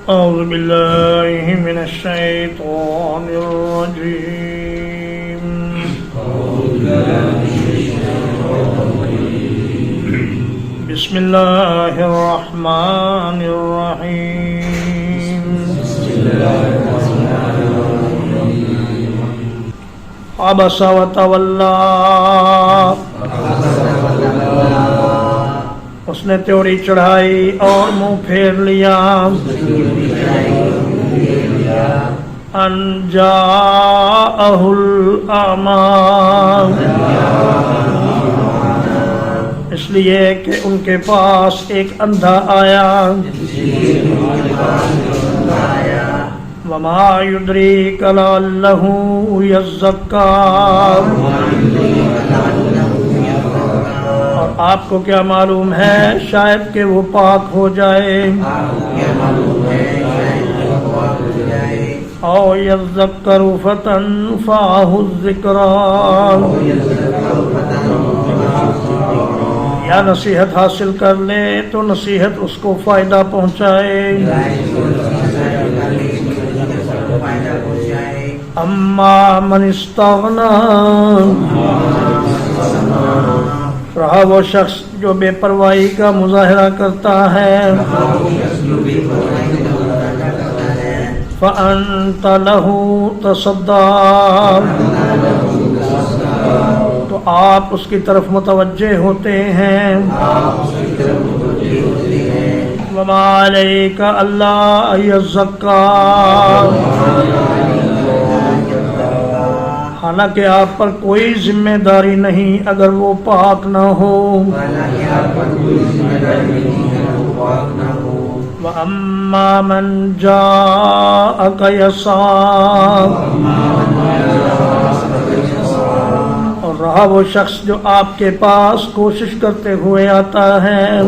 أعوذ بالله من الشيطان الرجيم بسم الله الرحمن الرحيم عبس وتولى اس نے تیوری چڑھائی اور منہ پھیر لیا ان جاءہ الاعمى اس لیے کہ ان کے پاس ایک اندھا آیا وما يدريك لعله يزكى اور آپ کو کیا معلوم ہے شاید کہ وہ پاک ہو جائے او یذکر فتنفعہ الذکریٰ یا نصیحت حاصل کر لے تو نصیحت اس کو فائدہ پہنچائے اما من استغنی رہا وہ شخص جو بے پرواہی کا مظاہرہ کرتا ہے فأنت له تصدى تو آپ اس کی طرف متوجہ ہوتے ہیں وما علیک الا یزکیٰ حالانکہ آپ پر کوئی ذمہ داری نہیں اگر وہ پاک نہ ہو وَأَمَّا مَنْ جَاءَكَ يَسْعَىٰ اور رہا وہ شخص جو آپ کے پاس کوشش کرتے ہوئے آتا ہے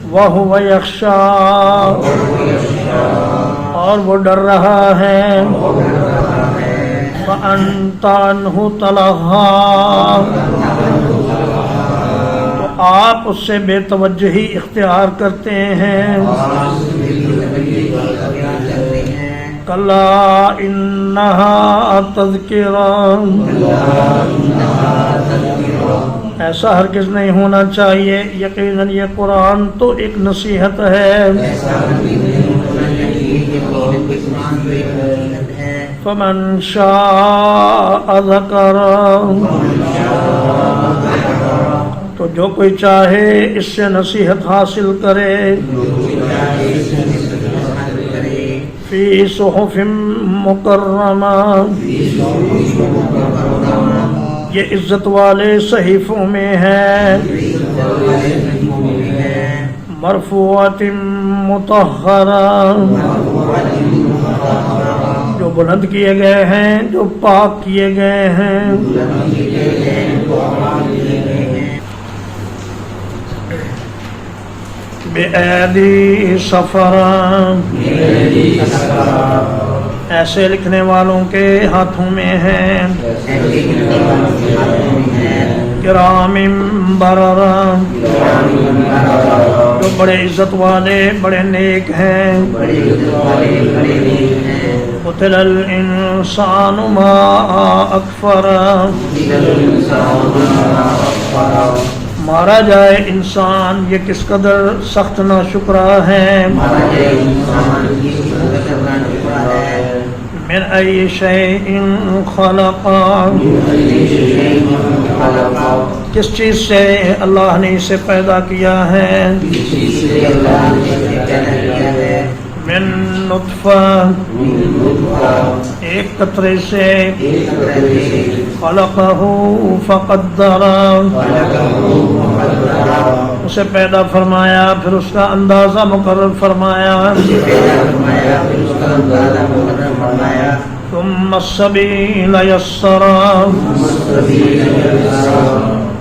وَهُوَ يَخْشَىٰ اور وہ ڈر رہا ہے فَأَنْتَ عَنْهُ تَلَهَّىٰ تو آپ اس سے بے توجہی اختیار کرتے ہیں کَلَّا إِنَّهَا تَذْكِرَةٌ ایسا ہرگز نہیں ہونا چاہیے یقیناً یہ قرآن تو ایک نصیحت ہے فمن شاء ذکرہ تو جو کوئی چاہے اس سے نصیحت حاصل کرے فی صحف مکرمہ یہ عزت والے صحیفوں میں ہے مرفوعۃ مطہرہ جو بلند کیے گئے ہیں جو پاک کیے گئے ہیں بِأَيْدِي سَفَرَةٍ ایسے لکھنے والوں کے ہاتھوں میں ہیں کرام بررہ جو بڑے عزت والے بڑے نیک ہیں قتل الانسان ما اکفرہ مارا جائے انسان یہ کس قدر سخت ناشکرا ہے من ای شیء خلقہ کس چیز سے اللہ نے اسے پیدا کیا ہے من نطفہ ایک قطرے سے خلقہ فقدرہ اسے پیدا فرمایا پھر اس کا اندازہ مقرر فرمایا ثم السبیل یسرہ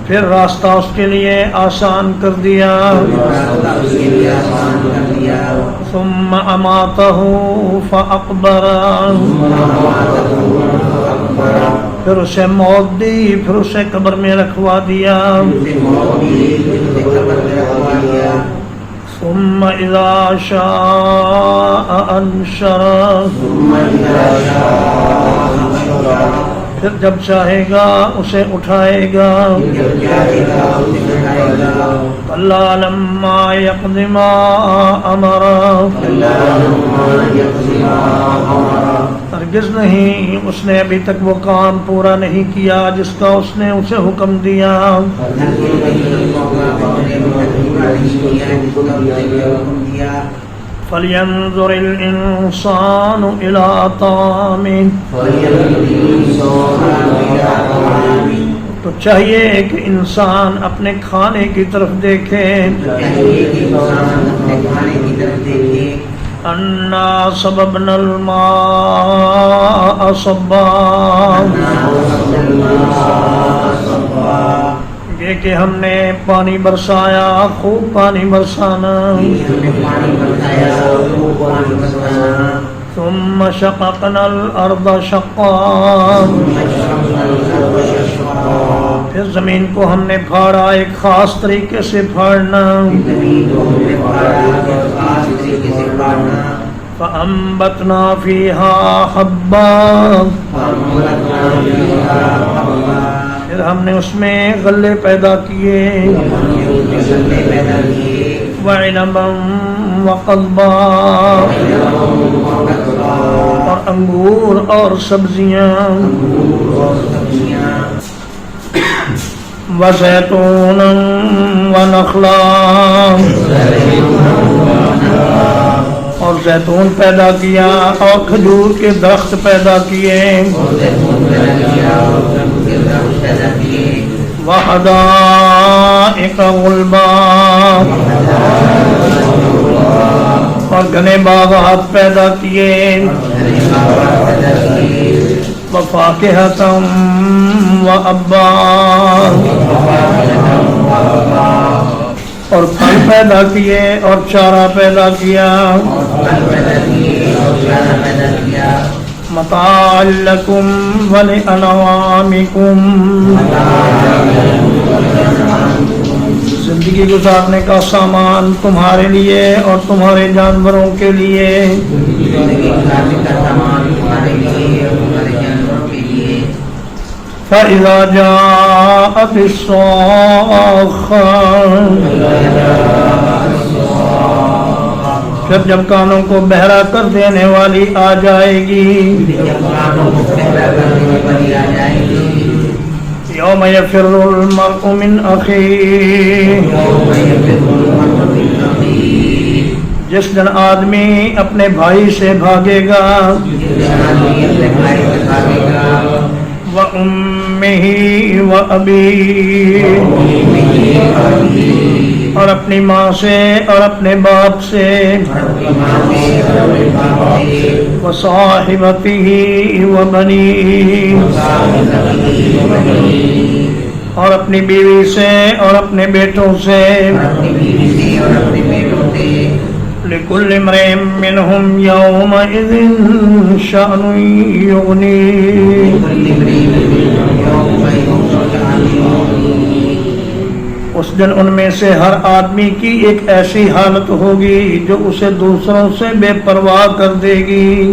پھر راستہ اس کے لیے آسان کر دیا ثم اماتہ فاقبرہ پھر اسے موت دی پھر اسے قبر میں رکھوا دیا إذا شاء أنشره پھر جب چاہے گا اسے اٹھائے گا اللہ لما یقض ما امرا ہرگز نہیں اس نے ابھی تک وہ کام پورا نہیں کیا جس کا اس نے اسے حکم دیا فَلْيَنْظُرِ الْإِنسَانُ إِلَىٰ طَعَامِهِ تو چاہیے کہ انسان اپنے کھانے کی طرف دیکھے اَنَّا صَبَبْنَا الْمَاءَ صَبًّا یہ کہ ہم نے پانی برسایا خوب پانی برسانا ثم شققنا الارض شقا پھر زمین کو ہم نے پھاڑا ایک خاص طریقے سے پھاڑنا فأنبتنا فيها حبا پھر ہم نے اس میں غلے پیدا کیے وعنبا وقضبا اور انگور اور سبزیاں وزیتونا ونخلا اور زیتون پیدا کیا اور کھجور کے درخت پیدا کیے وحدائق غلبا اور گھنے باغات پیدا کیے وفاکہۃ وابا اور پھل پیدا کیے اور چارہ پیدا کیا متاعا لکم ولانعامکم زندگی گزارنے کا سامان تمہارے لیے اور تمہارے جانوروں کے لیے فَإِذَا جَاءَتِ الصَّاخَّةُ پھر جب کانوں کو بہرا کر دینے والی آ جائے گی یوم یفر المرء من اخیہ جس دن آدمی اپنے بھائی سے بھاگے گا وَأُمِّهِ وَأَبِيهِ اور اپنی ماں سے اور اپنے باپ سے وَصَاحِبَتِهِ وَبَنِيهِ اور اپنی بیوی سے اور اپنے بیٹوں سے لِكُلِّ امْرِئٍ مِّنْهُمْ يَوْمَئِذٍ شَأْنٌ يُغْنِيهِ اس دن ان میں سے ہر آدمی کی ایک ایسی حالت ہوگی جو اسے دوسروں سے بے پرواہ کر دے گی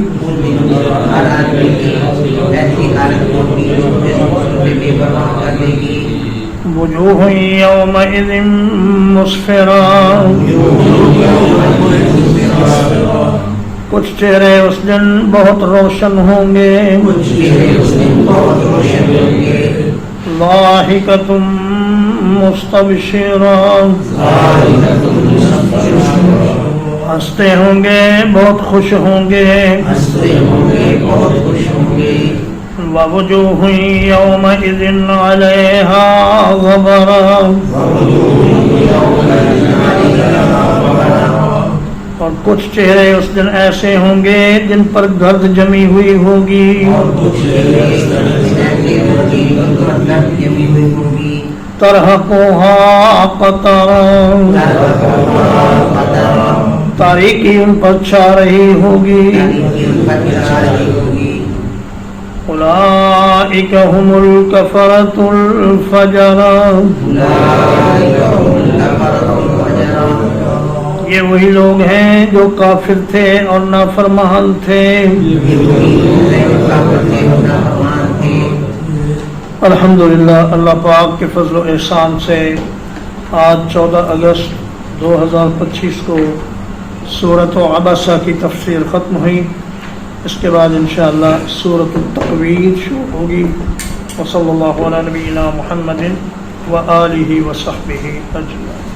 وجوہ یومئذ مسفرہ کچھ چہرے اس دن بہت روشن ہوں گے ضاحکۃ مستبشرہ ہنستے ہوں گے بہت خوش ہوں گے وَوُجُوهٌ يَوْمَئِذٍ عَلَيْهَا غَبَرَةٌ اور کچھ چہرے اس دن ایسے ہوں گے جن پر گرد جمی ہوئی ہوگی ترہقها قطرہ تاریکی ان پر چھا رہی ہوگی اولئک هم الکفرۃ الفجرہ یہ وہی لوگ ہیں جو کافر تھے اور نافرمان تھے. الحمدللہ اللہ پاک کے فضل و احسان سے آج 14 اگست 2025 کو سورۃ عبسہ کی تفسیر ختم ہوئی. اس کے بعد انشاءاللہ سورۃ التقویر شروع ہوگی. وصلی اللہ علی نبینا محمد وآلہ وصحبہ اجمعین.